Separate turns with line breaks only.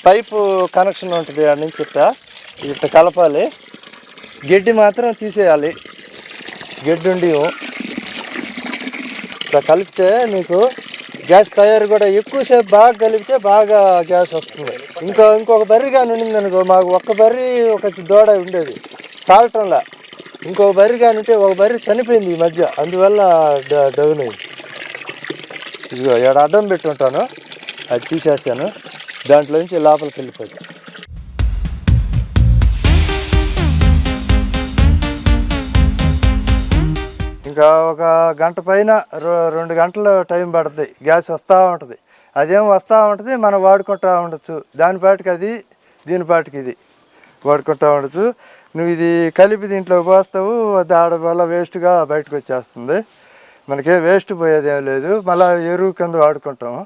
Pipe connection ఉంటుంది అక్కడి నుంచి ఇట్లా కలపాలి. గడ్డి మాత్రం తీసేయాలి. గడ్డి ఉండి ఇట్లా కలిపితే నీకు గ్యాస్ తయారు కూడా ఎక్కువసేపు బాగా కలిపితే బాగా గ్యాస్ వస్తుంది. ఇంకొక బర్రె కానీ ఉండింది అనుకో, మాకు ఒక్క బర్రె ఒక దూడ ఉండేది సాల్టంలా. ఇంకొక బర్రె కానీ ఉంటే ఒక బర్రె చనిపోయింది ఈ మధ్య, అందువల్ల డౌన్ అయింది. ఇదిగో ఇక్కడ అడ్డం పెట్టి ఉంటాను, అది తీసేసాను, దాంట్లో నుంచి లోపలికి వెళ్ళిపోయింది. ఇంకా ఒక గంట పైన 2 గంటలు టైం పడుతుంది. గ్యాస్ వస్తూ ఉంటుంది, అదేం వస్తూ ఉంటుంది, మనం వాడుకుంటూ ఉండొచ్చు. దానిపాటికి అది, దీనిపాటికి ఇది వాడుకుంటూ ఉండొచ్చు. నువ్వు ఇది కలిపి దీంట్లో పోస్తావు, దాని వల్ల వేస్ట్గా బయటకు వచ్చేస్తుంది. మనకే వేస్ట్ పోయేది ఏం లేదు, మళ్ళీ ఎరువు కింద వాడుకుంటాము.